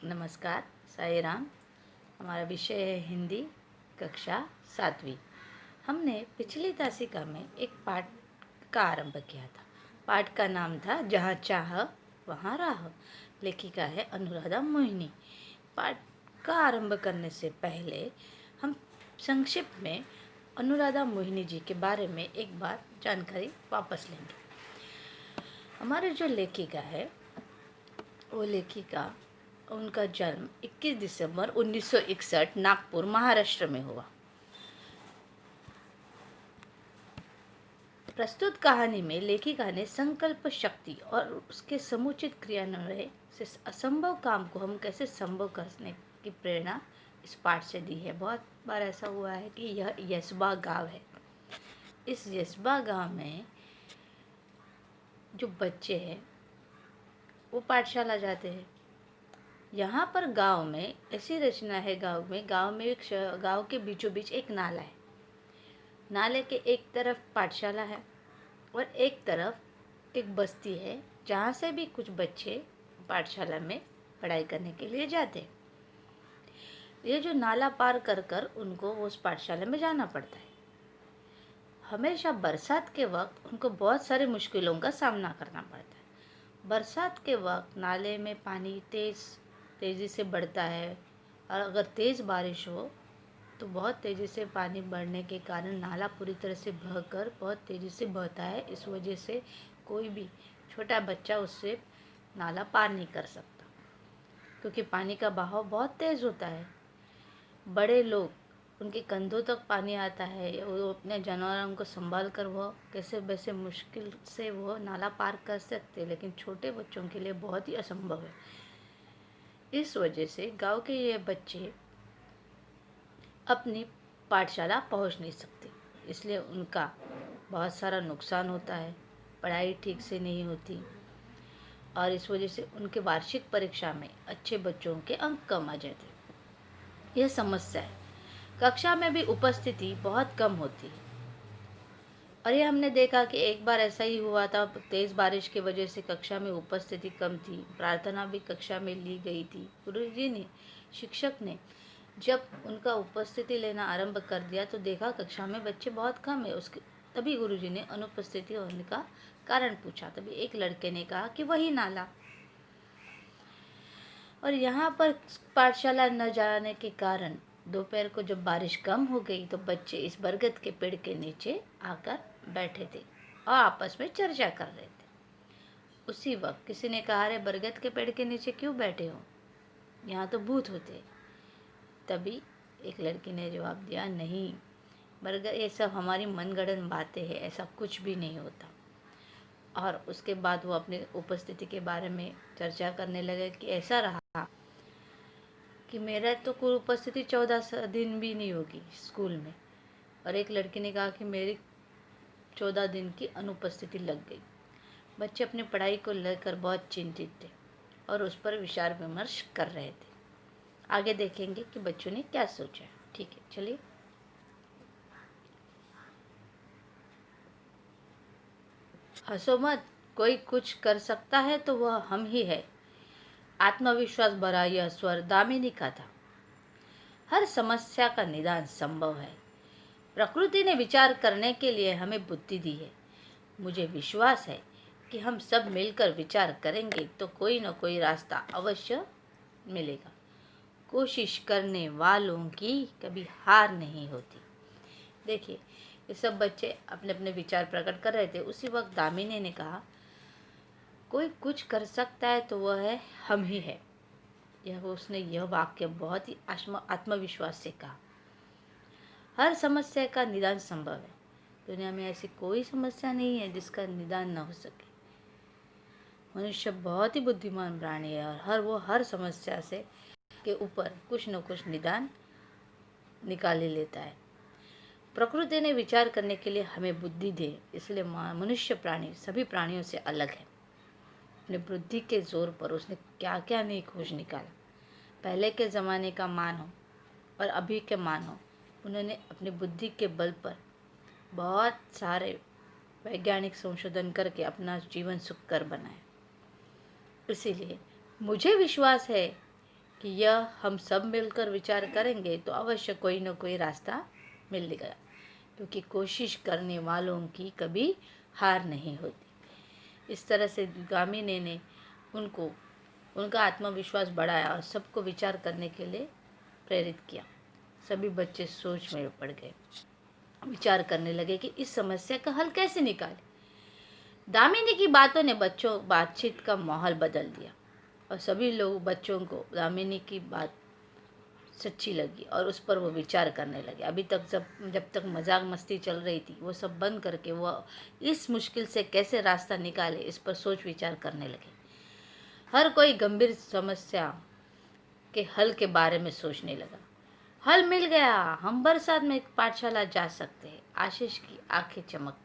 नमस्कार, साई राम। हमारा विषय है हिंदी, कक्षा 7वीं। हमने पिछली तासिका में एक पाठ का आरंभ किया था। पाठ का नाम था जहाँ चाह वहाँ राह। लेखिका है अनुराधा मोहिनी। पाठ का आरंभ करने से पहले हम संक्षिप्त में अनुराधा मोहिनी जी के बारे में एक बार जानकारी वापस लेंगे। हमारे जो लेखिका है वो लेखिका उनका जन्म 21 दिसंबर 1961 नागपुर महाराष्ट्र में हुआ। प्रस्तुत कहानी में लेखिका ने संकल्प शक्ति और उसके समुचित क्रियान्वयन से असंभव काम को हम कैसे संभव करने की प्रेरणा इस पाठ से दी है। बहुत बार ऐसा हुआ है कि यह यशबा गांव है। इस यशबा गांव में जो बच्चे हैं वो पाठशाला जाते हैं। यहाँ पर गांव में ऐसी रचना है, गांव में एक गांव के बीचों बीच एक नाला है। नाले के एक तरफ पाठशाला है और एक तरफ एक बस्ती है जहाँ से भी कुछ बच्चे पाठशाला में पढ़ाई करने के लिए जाते हैं। ये जो नाला पार कर कर उनको उस पाठशाला में जाना पड़ता है। हमेशा बरसात के वक्त उनको बहुत सारी मुश्किलों का सामना करना पड़ता है। बरसात के वक्त नाले में पानी तेज़ी से बढ़ता है और अगर तेज़ बारिश हो तो बहुत तेज़ी से पानी बढ़ने के कारण नाला पूरी तरह से बहकर बहुत तेज़ी से बहता है। इस वजह से कोई भी छोटा बच्चा उससे नाला पार नहीं कर सकता क्योंकि पानी का बहाव बहुत तेज़ होता है। बड़े लोग उनके कंधों तक पानी आता है, वो अपने जानवरों को संभाल कर वो कैसे वैसे मुश्किल से वो नाला पार कर सकते, लेकिन छोटे बच्चों के लिए बहुत ही असंभव है। इस वजह से गांव के ये बच्चे अपनी पाठशाला पहुंच नहीं सकते, इसलिए उनका बहुत सारा नुकसान होता है। पढ़ाई ठीक से नहीं होती और इस वजह से उनके वार्षिक परीक्षा में अच्छे बच्चों के अंक कम आ जाते। यह समस्या है। कक्षा में भी उपस्थिति बहुत कम होती है और ये हमने देखा कि एक बार ऐसा ही हुआ था। तेज़ बारिश की वजह से कक्षा में उपस्थिति कम थी। प्रार्थना भी कक्षा में ली गई थी। गुरुजी ने, शिक्षक ने जब उनका उपस्थिति लेना आरंभ कर दिया तो देखा कक्षा में बच्चे बहुत कम है। तभी गुरुजी ने अनुपस्थिति होने का कारण पूछा। तभी एक लड़के ने कहा कि वही नाला। और यहाँ पर पाठशाला न जाने के कारण दोपहर को जब बारिश कम हो गई तो बच्चे इस बरगद के पेड़ के नीचे आकर बैठे थे और आपस में चर्चा कर रहे थे। उसी वक्त किसी ने कहा, अरे बरगद के पेड़ के नीचे क्यों बैठे हो, यहाँ तो भूत होते। तभी एक लड़की ने जवाब दिया, नहीं बरगद, ये सब हमारी मनगढ़ंत बातें हैं, ऐसा कुछ भी नहीं होता। और उसके बाद वो अपनी उपस्थिति के बारे में चर्चा करने लगे कि ऐसा रहा कि मेरा तो कोई उपस्थिति 14 दिन भी नहीं होगी स्कूल में, और एक लड़की ने कहा कि मेरी 14 दिन की अनुपस्थिति लग गई। बच्चे अपनी पढ़ाई को लेकर बहुत चिंतित थे और उस पर विचार विमर्श कर रहे थे। आगे देखेंगे कि बच्चों ने क्या सोचा। ठीक है, चलिए। हंसो मत, कोई कुछ कर सकता है तो वह हम ही है। आत्मविश्वास भरा यह स्वर दामिनी का था। हर समस्या का निदान संभव है। प्रकृति ने विचार करने के लिए हमें बुद्धि दी है। मुझे विश्वास है कि हम सब मिलकर विचार करेंगे तो कोई न कोई रास्ता अवश्य मिलेगा। कोशिश करने वालों की कभी हार नहीं होती। देखिए, ये सब बच्चे अपने अपने विचार प्रकट कर रहे थे। उसी वक्त दामिनी ने कहा, कोई कुछ कर सकता है तो वह है हम ही है। उसने यह वाक्य बहुत ही आत्मविश्वास से कहा। हर समस्या का निदान संभव है। दुनिया में ऐसी कोई समस्या नहीं है जिसका निदान न हो सके। मनुष्य बहुत ही बुद्धिमान प्राणी है और हर समस्या से के ऊपर कुछ न कुछ निदान निकाल ही लेता है। प्रकृति ने विचार करने के लिए हमें बुद्धि दे, इसलिए मनुष्य प्राणी सभी प्राणियों से अलग है। अपनी बुद्धि के जोर पर उसने क्या क्या नहीं खोज निकाला। पहले के ज़माने का मानव और अभी के मानव, उन्होंने अपनी बुद्धि के बल पर बहुत सारे वैज्ञानिक संशोधन करके अपना जीवन सुखकर बनाया। इसीलिए मुझे विश्वास है कि यह हम सब मिलकर विचार करेंगे तो अवश्य कोई न कोई रास्ता मिलेगा, क्योंकि कोशिश करने वालों की कभी हार नहीं होती। इस तरह से गामिनी ने उनको उनका आत्मविश्वास बढ़ाया और सबको विचार करने के लिए प्रेरित किया। सभी बच्चे सोच में पड़ गए, विचार करने लगे कि इस समस्या का हल कैसे निकालें। दामिनी की बातों ने बच्चों बातचीत का माहौल बदल दिया और सभी लोग बच्चों को दामिनी की बात सच्ची लगी और उस पर वो विचार करने लगे। अभी तक जब तक मजाक मस्ती चल रही थी, वो सब बंद करके वो इस मुश्किल से कैसे रास्ता निकाले इस पर सोच विचार करने लगे। हर कोई गंभीर समस्या के हल के बारे में सोचने लगा। हल मिल गया, हम बरसात में एक पाठशाला जा सकते हैं। आशीष की आंखें चमक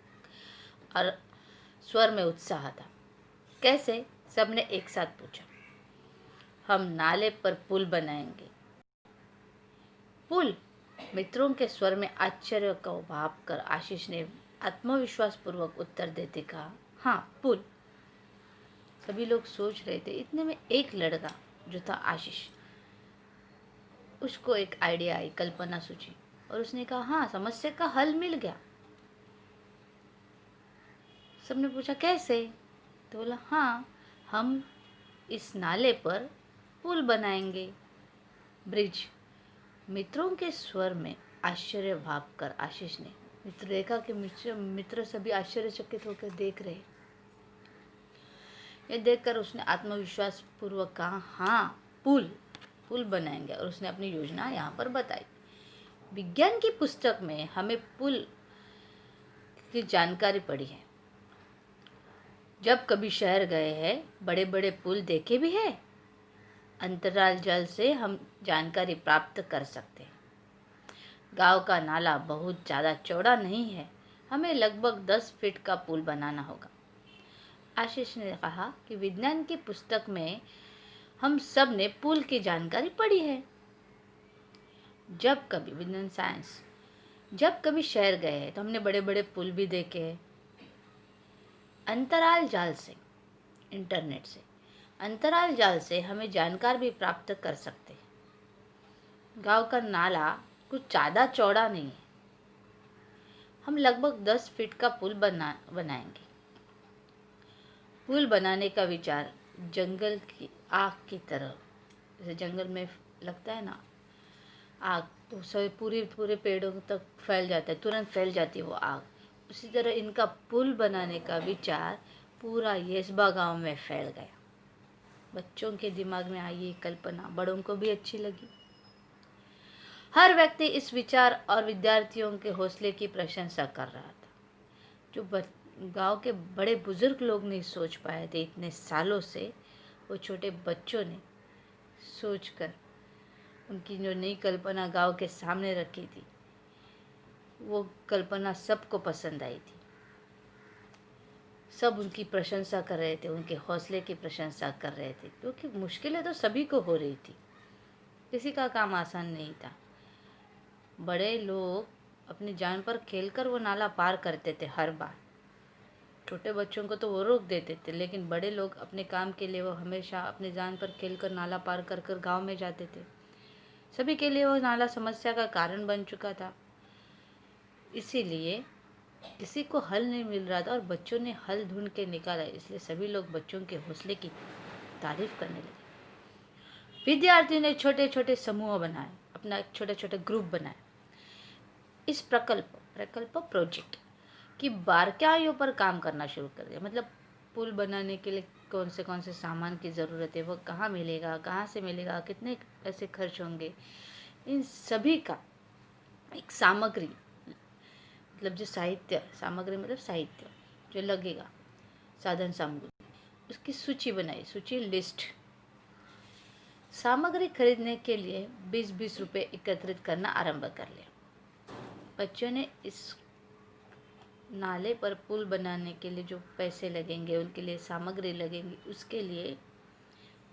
और स्वर में उत्साह था। कैसे? सबने एक साथ पूछा। हम नाले पर पुल बनाएंगे। पुल? मित्रों के स्वर में आश्चर्य का भाव कर आशीष ने आत्मविश्वास पूर्वक उत्तर देते कहा, हाँ पुल। सभी लोग सोच रहे थे। इतने में एक लड़का जो था आशीष, उसको एक आइडिया आई, कल्पना सूझी और उसने कहा, हाँ समस्या का हल मिल गया। सबने पूछा कैसे? तो बोला, हाँ हम इस नाले पर पुल बनाएंगे, ब्रिज। मित्रों के स्वर में आश्चर्य भाव कर आशीष ने मित्र देखा कि मित्र सभी आश्चर्यचकित होकर देख रहे। ये देखकर उसने आत्मविश्वास पूर्वक कहा, हाँ पुल बनाएंगे, और उसने अपनी योजना यहाँ पर बताई। विज्ञान की पुस्तक में हमें पुल की जानकारी पड़ी है। जब कभी शहर गए हैं, बड़े बड़े पुल देखे भी है। अंतराल जल से हम जानकारी प्राप्त कर सकते हैं। गांव का नाला बहुत ज़्यादा चौड़ा नहीं है, हमें लगभग 10 फीट का पुल बनाना होगा। आशीष ने कहा कि विज्ञान की पुस्तक में हम सब ने पुल की जानकारी पढ़ी है। जब कभी विज्ञान साइंस जब कभी शहर गए हैं तो हमने बड़े बड़े पुल भी देखे हैं। अंतराल जाल से, इंटरनेट से, अंतराल जाल से हमें जानकारी भी प्राप्त कर सकते हैं। गांव का नाला कुछ ज़्यादा चौड़ा नहीं है, हम लगभग 10 फीट का पुल बनाएंगे। पुल बनाने का विचार जंगल की आग की तरह, जैसे जंगल में लगता है ना आग, तो सब पूरे पेड़ों तक फैल जाता है, तुरंत फैल जाती है वो आग। उसी तरह इनका पुल बनाने का विचार पूरा येसबा गांव में फैल गया। बच्चों के दिमाग में आई ये कल्पना बड़ों को भी अच्छी लगी। हर व्यक्ति इस विचार और विद्यार्थियों के हौसले की प्रशंसा कर रहा था। जो गांव के बड़े बुजुर्ग लोग नहीं सोच पाए थे इतने सालों से, वो छोटे बच्चों ने सोचकर उनकी जो नई कल्पना गांव के सामने रखी थी, वो कल्पना सबको पसंद आई थी। सब उनकी प्रशंसा कर रहे थे, उनके हौसले की प्रशंसा कर रहे थे, क्योंकि मुश्किलें तो सभी को हो रही थी, किसी का काम आसान नहीं था। बड़े लोग अपनी जान पर खेलकर वो नाला पार करते थे हर बार। छोटे बच्चों को तो वो रोक देते थे, लेकिन बड़े लोग अपने काम के लिए वो हमेशा अपनी जान पर खेलकर नाला पार कर कर गाँव में जाते थे। सभी के लिए वो नाला समस्या का कारण बन चुका था। इसीलिए किसी को हल नहीं मिल रहा था और बच्चों ने हल ढूंढ के निकाला, इसलिए सभी लोग बच्चों के हौसले की तारीफ करने लगे। विद्यार्थियों ने छोटे छोटे समूह बनाए, अपना एक छोटे छोटे ग्रुप बनाए। इस प्रकल्प प्रोजेक्ट की बारीकियों पर काम करना शुरू कर दिया। मतलब पुल बनाने के लिए कौन से सामान की ज़रूरत है, वो कहाँ मिलेगा, कहाँ से मिलेगा, कितने पैसे खर्च होंगे, इन सभी का एक सामग्री, मतलब जो सामग्री मतलब साहित्य जो लगेगा, साधन सामग्री, उसकी सूची बनाई, सूची लिस्ट। सामग्री खरीदने के लिए 20-20 रुपये एकत्रित करना आरंभ कर लिया। बच्चों ने इस नाले पर पुल बनाने के लिए जो पैसे लगेंगे, उनके लिए सामग्री लगेंगी, उसके लिए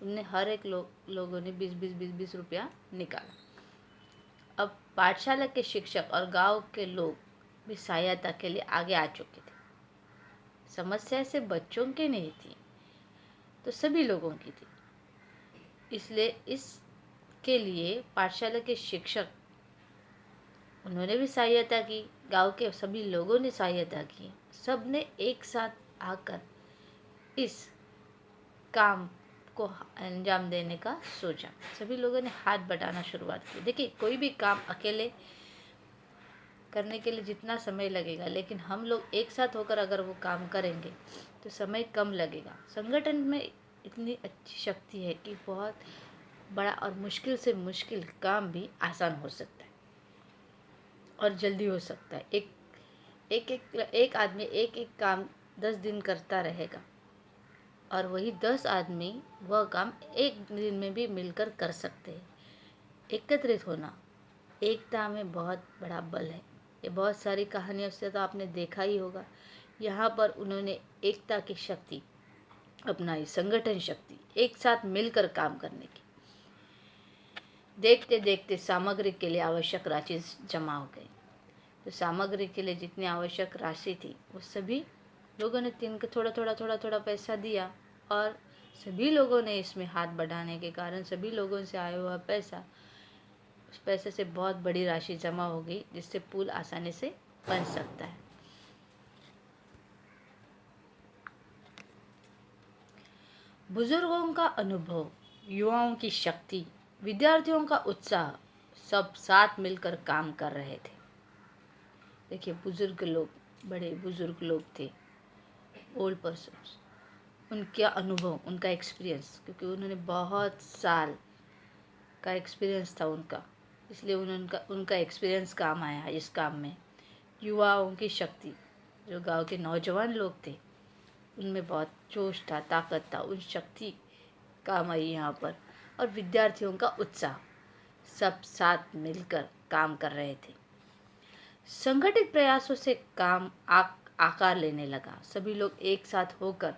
उनने हर एक लोगों ने 20-20 रुपया निकाला। अब पाठशाला के शिक्षक और गांव के लोग भी सहायता के लिए आगे आ चुके थे। समस्या से बच्चों की नहीं थी, तो सभी लोगों की थी। इसलिए इस के लिए पाठशाला के शिक्षक, उन्होंने भी सहायता की, गांव के सभी लोगों ने सहायता की। सब ने एक साथ आकर इस काम को अंजाम देने का सोचा। सभी लोगों ने हाथ बटाना शुरुआत की। देखिए, कोई भी काम अकेले करने के लिए जितना समय लगेगा, लेकिन हम लोग एक साथ होकर अगर वो काम करेंगे तो समय कम लगेगा। संगठन में इतनी अच्छी शक्ति है कि बहुत बड़ा और मुश्किल से मुश्किल काम भी आसान हो सकता है और जल्दी हो सकता है। एक आदमी एक एक काम 10 दिन करता रहेगा और वही 10 आदमी वह काम एक दिन में भी मिलकर कर सकते हैं। एकत्रित होना एकता में बहुत बड़ा बल है। ये बहुत सारी कहानियों से तो आपने देखा ही होगा। यहाँ पर उन्होंने एकता की शक्ति अपनाई, संगठन शक्ति, एक साथ मिलकर काम करने की। देखते देखते सामग्री के लिए आवश्यक राशि जमा हो गई। तो सामग्री के लिए जितनी आवश्यक राशि थी वो सभी लोगों ने थोड़ा थोड़ा पैसा दिया और सभी लोगों ने इसमें हाथ बढ़ाने के कारण सभी लोगों से आया हुआ पैसा, उस पैसे से बहुत बड़ी राशि जमा हो गई, जिससे पुल आसानी से बन सकता है। बुजुर्गों का अनुभव, युवाओं की शक्ति, विद्यार्थियों का उत्साह, सब साथ मिलकर काम कर रहे थे। देखिए, बुजुर्ग लोग, बड़े बुजुर्ग लोग थे, ओल्ड पर्सन्स, उनका अनुभव, उनका एक्सपीरियंस, क्योंकि उन्होंने बहुत साल का एक्सपीरियंस था उनका, इसलिए उनका एक्सपीरियंस काम आया इस काम में। युवाओं की शक्ति, जो गांव के नौजवान लोग थे उनमें बहुत जोश था, ताकत था, उन शक्ति काम आई यहाँ पर। और विद्यार्थियों का उत्साह, सब साथ मिलकर काम कर रहे थे। संगठित प्रयासों से काम आकार लेने लगा। सभी लोग एक साथ होकर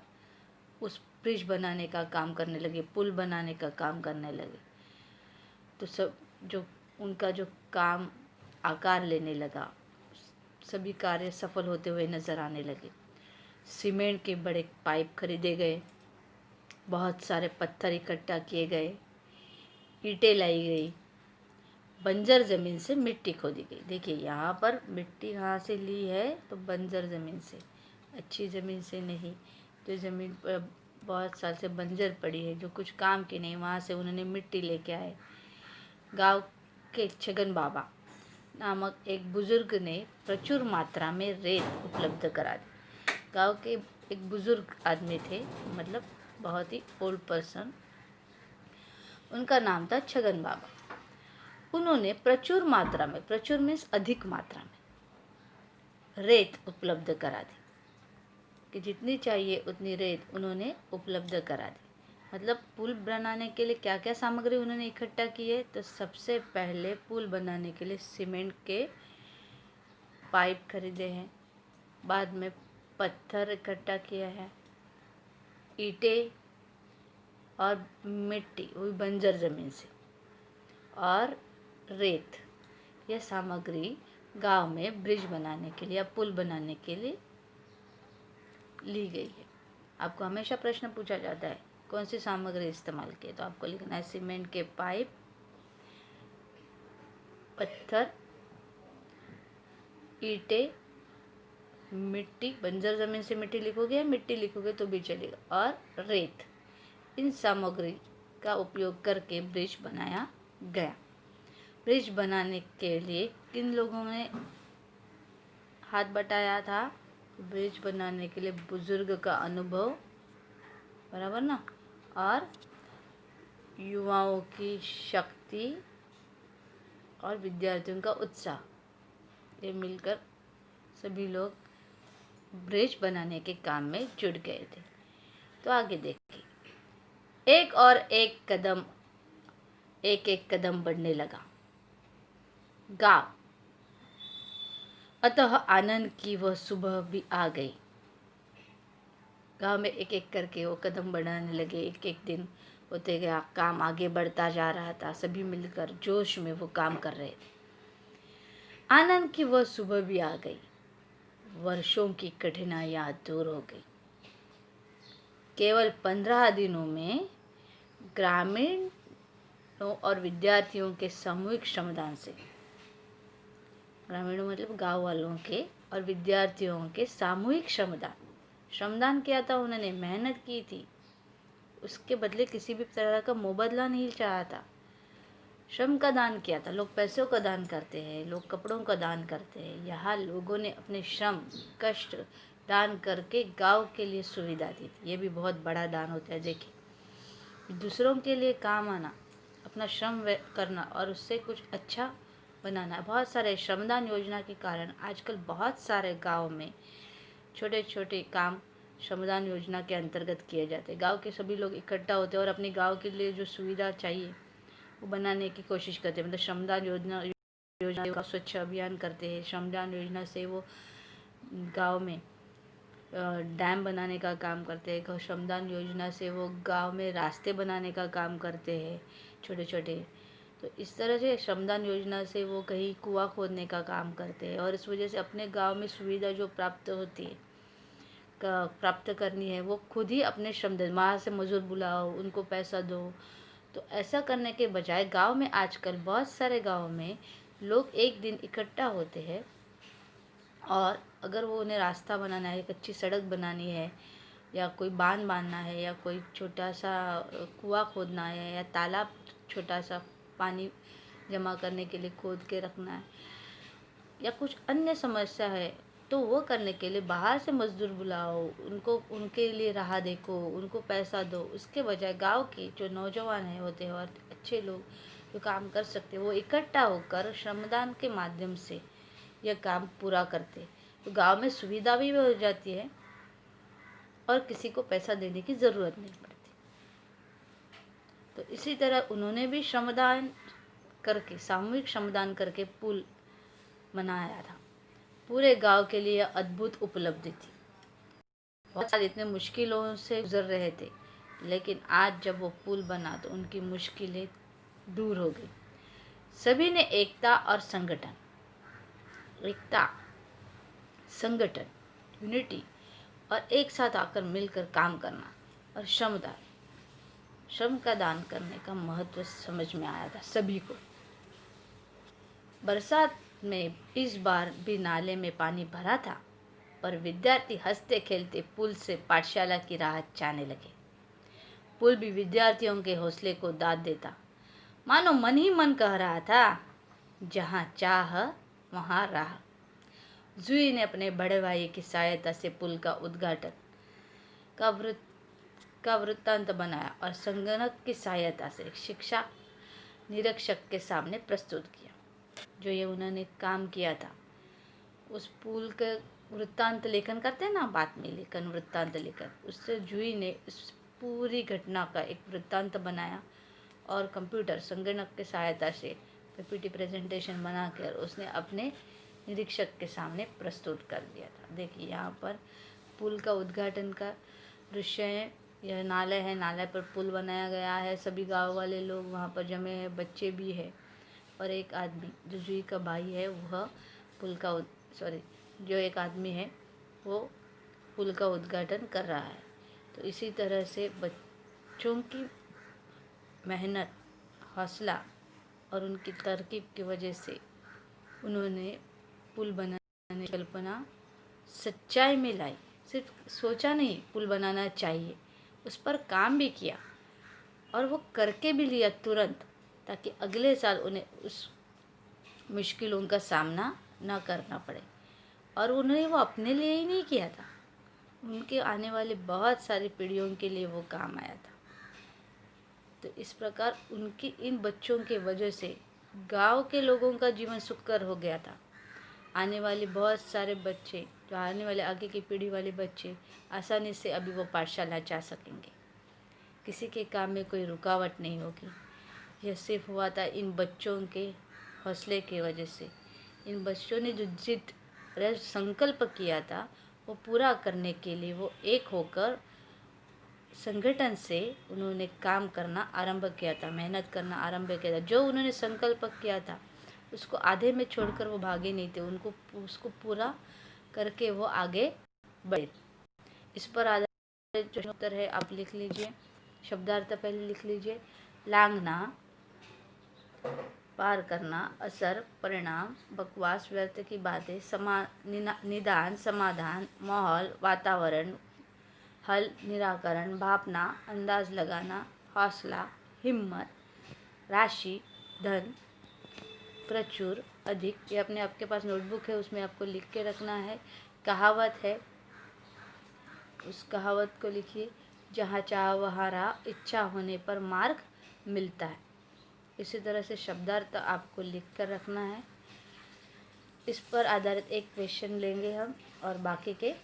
उस ब्रिज बनाने का काम करने लगे, पुल बनाने का काम करने लगे। तो सब उनका जो काम आकार लेने लगा, सभी कार्य सफल होते हुए नजर आने लगे। सीमेंट के बड़े पाइप खरीदे गए, बहुत सारे पत्थर इकट्ठा किए गए, ईंटें लाई गई, बंजर ज़मीन से मिट्टी खोदी गई। देखिए, यहाँ पर मिट्टी कहाँ से ली है, तो बंजर ज़मीन से, अच्छी ज़मीन से नहीं। जो ज़मीन पर बहुत साल से बंजर पड़ी है, जो कुछ काम की नहीं, वहाँ से उन्होंने मिट्टी लेके आए। गांव के छगन बाबा नामक एक बुजुर्ग ने प्रचुर मात्रा में रेत उपलब्ध करा दी। गांव के एक बुजुर्ग आदमी थे, मतलब बहुत ही ओल्ड पर्सन, उनका नाम था छगन बाबा। उन्होंने प्रचुर मात्रा में, प्रचुर मीन्स अधिक मात्रा में, रेत उपलब्ध करा दी कि जितनी चाहिए उतनी रेत उन्होंने उपलब्ध करा दी। मतलब पुल बनाने के लिए क्या क्या सामग्री उन्होंने इकट्ठा की है, तो सबसे पहले पुल बनाने के लिए सीमेंट के पाइप खरीदे हैं, बाद में पत्थर इकट्ठा किया है, ईंटें और मिट्टी, वो बंजर ज़मीन से, और रेत। यह सामग्री गांव में ब्रिज बनाने के लिए या पुल बनाने के लिए ली गई है। आपको हमेशा प्रश्न पूछा जाता है कौन सी सामग्री इस्तेमाल की, तो आपको लिखना है सीमेंट के पाइप, पत्थर, ईंटें, मिट्टी, बंजर ज़मीन से मिट्टी लिखोगे या मिट्टी लिखोगे तो भी चलेगा, और रेत। इन सामग्री का उपयोग करके ब्रिज बनाया गया। ब्रिज बनाने के लिए किन लोगों ने हाथ बटाया था? ब्रिज बनाने के लिए बुजुर्ग का अनुभव, बराबर ना, और युवाओं की शक्ति और विद्यार्थियों का उत्साह, ये मिलकर सभी लोग ब्रिज बनाने के काम में जुट गए थे। तो आगे देखिए, एक और एक कदम बढ़ने लगा गांव। अतः आनंद की वह सुबह भी आ गई। गांव में एक एक करके वो कदम बढ़ाने लगे, एक एक दिन होते गया, काम आगे बढ़ता जा रहा था, सभी मिलकर जोश में वो काम कर रहे थे। आनंद की वह सुबह भी आ गई, वर्षों की कठिनाइयां दूर हो गई। केवल 15 दिनों में ग्रामीण और विद्यार्थियों के सामूहिक श्रमदान से। ग्रामीणों मतलब गांव वालों के और विद्यार्थियों के सामूहिक श्रमदान किया था उन्होंने, मेहनत की थी, उसके बदले किसी भी तरह का मुबादला नहीं चाहा था। श्रम का दान किया था। लोग पैसों का दान करते हैं, लोग कपड़ों का दान करते हैं, यहाँ लोगों ने अपने श्रम कष्ट दान करके गांव के लिए सुविधा दी थी। ये भी बहुत बड़ा दान होता है। देखिए, दूसरों के लिए काम आना, अपना श्रम करना और उससे कुछ अच्छा बनाना। बहुत सारे श्रमदान योजना के कारण आजकल बहुत सारे गांव में छोटे छोटे काम श्रमदान योजना के अंतर्गत किए जाते हैं। गांव के सभी लोग इकट्ठा होते हैं और अपने गांव के लिए जो सुविधा चाहिए वो बनाने की कोशिश करते हैं। मतलब श्रमदान योजना का स्वच्छ अभियान करते हैं। श्रमदान योजना से वो गांव में डैम बनाने का काम करते हैं। श्रमदान योजना से वो गांव में रास्ते बनाने का काम करते हैं छोटे छोटे। तो इस तरह से श्रमदान योजना से वो कहीं कुआं खोदने का काम करते हैं और इस वजह से अपने गांव में सुविधा जो प्राप्त होती है प्राप्त करनी है वो खुद ही अपने श्रमदान, वहाँ से मजदूर बुलाओ, उनको पैसा दो। तो ऐसा करने के बजाय गांव में आजकल बहुत सारे गांव में लोग एक दिन इकट्ठा होते हैं और अगर वो उन्हें रास्ता बनाना है, कच्ची सड़क बनानी है या कोई बांध बांधना है या कोई छोटा सा कुआं खोदना है या तालाब छोटा सा पानी जमा करने के लिए खोद के रखना है या कुछ अन्य समस्या है, तो वो करने के लिए बाहर से मजदूर बुलाओ, उनको उनके लिए राह देखो, उनको पैसा दो। उसके बजाय गांव के जो नौजवान है होते हैं और अच्छे लोग जो काम कर सकते हैं वो इकट्ठा होकर श्रमदान के माध्यम से यह काम पूरा करते। तो गांव में सुविधा भी हो जाती है और किसी को पैसा देने की ज़रूरत नहीं पड़ती। तो इसी तरह उन्होंने भी श्रमदान करके, सामूहिक श्रमदान करके पुल बनाया था। पूरे गांव के लिए अद्भुत उपलब्धि थी। बहुत सारे इतने मुश्किलों से गुजर रहे थे, लेकिन आज जब वो पुल बना तो उनकी मुश्किलें दूर हो गई। सभी ने एकता, संगठन, यूनिटी और एक साथ आकर मिलकर काम करना और श्रम का दान करने का महत्व समझ में आया था सभी को। बरसात में इस बार भी नाले में पानी भरा था और विद्यार्थी हंसते खेलते पुल से पाठशाला की राह जाने लगे। पुल भी विद्यार्थियों के हौसले को दाद देता, मानो मन ही मन कह रहा था, जहाँ चाह वहाँ राह। जुई ने अपने बड़े भाई की सहायता से पुल का उद्घाटन का वृत्तांत बनाया और संगणक की सहायता से शिक्षा निरीक्षक के सामने प्रस्तुत किया। जो ये उन्होंने काम किया था, उस पुल के वृत्तांत लेखन करते हैं ना, बात में लेखन, वृत्तांत लेखन, उससे जुई ने इस पूरी घटना का एक वृत्तांत बनाया और कंप्यूटर संगणक की सहायता से पीपीटी प्रेजेंटेशन बनाकर उसने अपने निरीक्षक के सामने प्रस्तुत कर दिया था। देखिए, यहाँ पर पुल का उद्घाटन का दृश्य है। यह नाला है, नाले पर पुल बनाया गया है। सभी गांव वाले लोग वहाँ पर जमे हैं, बच्चे भी हैं और एक आदमी जो जुई का भाई है वह जो एक आदमी है वो पुल का उद्घाटन कर रहा है। तो इसी तरह से बच्चों की मेहनत, हौसला और उनकी तरकीब की वजह से उन्होंने पुल बनाने की कल्पना सच्चाई में लाई। सिर्फ सोचा नहीं पुल बनाना चाहिए, उस पर काम भी किया और वो करके भी लिया तुरंत, ताकि अगले साल उन्हें उस मुश्किलों का सामना न करना पड़े। और उन्हें वो अपने लिए ही नहीं किया था, उनके आने वाले बहुत सारी पीढ़ियों के लिए वो काम आया था। तो इस प्रकार उनकी इन बच्चों के वजह से गांव के लोगों का जीवन सुखकर हो गया था। आने वाले बहुत सारे बच्चे, जो आने वाले आगे की पीढ़ी वाले बच्चे आसानी से अभी वो पाठशाला जा सकेंगे। किसी के काम में कोई रुकावट नहीं होगी। यह सिर्फ हुआ था इन बच्चों के हौसले की वजह से। इन बच्चों ने जो संकल्प किया था वो पूरा करने के लिए वो एक होकर संगठन से उन्होंने काम करना आरंभ किया था, मेहनत करना आरंभ किया था। जो उन्होंने संकल्प किया था उसको आधे में छोड़कर वो भागे नहीं थे, उसको पूरा करके वो आगे बढ़े। इस पर आधारित जो उत्तर है आप लिख लीजिए। शब्दार्थ पहले लिख लीजिए। लांगना पार करना, असर, परिणाम, बकवास, व्यर्थ की बातें, निदान, समाधान, माहौल, वातावरण, हल, निराकरण, भापना, अंदाज लगाना, हौसला, हिम्मत, राशि, धन, प्रचुर, अधिक। ये अपने आपके पास नोटबुक है, उसमें आपको लिख के रखना है। कहावत है, उस कहावत को लिखिए, जहाँ चाह वहाँ राह, इच्छा होने पर मार्ग मिलता है। इसी तरह से शब्दार्थ आपको लिख कर रखना है। इस पर आधारित एक क्वेश्चन लेंगे हम, और बाकी के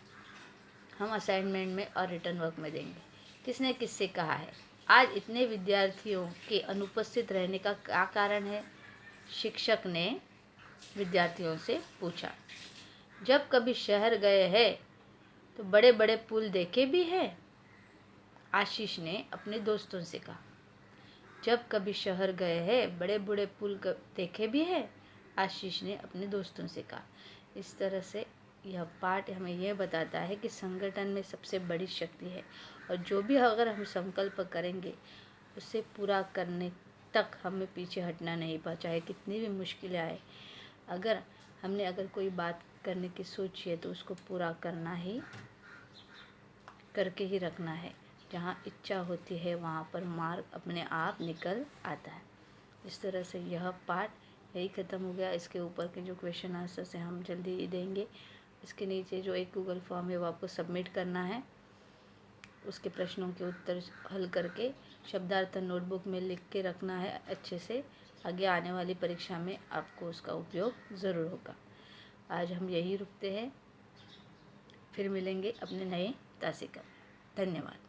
हम असाइनमेंट में और रिटर्न वर्क में देंगे। किसने किससे कहा है? आज इतने विद्यार्थियों के अनुपस्थित रहने का क्या कारण है? शिक्षक ने विद्यार्थियों से पूछा। जब कभी शहर गए हैं तो बड़े बड़े पुल देखे भी हैं? आशीष ने अपने दोस्तों से कहा। जब कभी शहर गए हैं, बड़े बड़े पुल देखे भी हैं? आशीष ने अपने दोस्तों से कहा। इस तरह से यह पाठ हमें यह बताता है कि संगठन में सबसे बड़ी शक्ति है, और जो भी अगर हम संकल्प करेंगे उसे पूरा करने तक हमें पीछे हटना नहीं पड़ा, चाहे कितनी भी मुश्किलें आए। अगर कोई बात करने की सोची है तो उसको पूरा करके ही रखना है। जहाँ इच्छा होती है वहाँ पर मार्ग अपने आप निकल आता है। इस तरह से यह पार्ट यही ख़त्म हो गया। इसके ऊपर के जो क्वेश्चन आंसर से हम जल्दी ही देंगे। इसके नीचे जो एक गूगल फॉर्म है वो आपको सबमिट करना है। उसके प्रश्नों के उत्तर हल करके शब्दार्थ नोटबुक में लिख के रखना है अच्छे से। आगे आने वाली परीक्षा में आपको उसका उपयोग ज़रूर होगा। आज हम यही रुकते हैं, फिर मिलेंगे अपने नए तासिका में। धन्यवाद।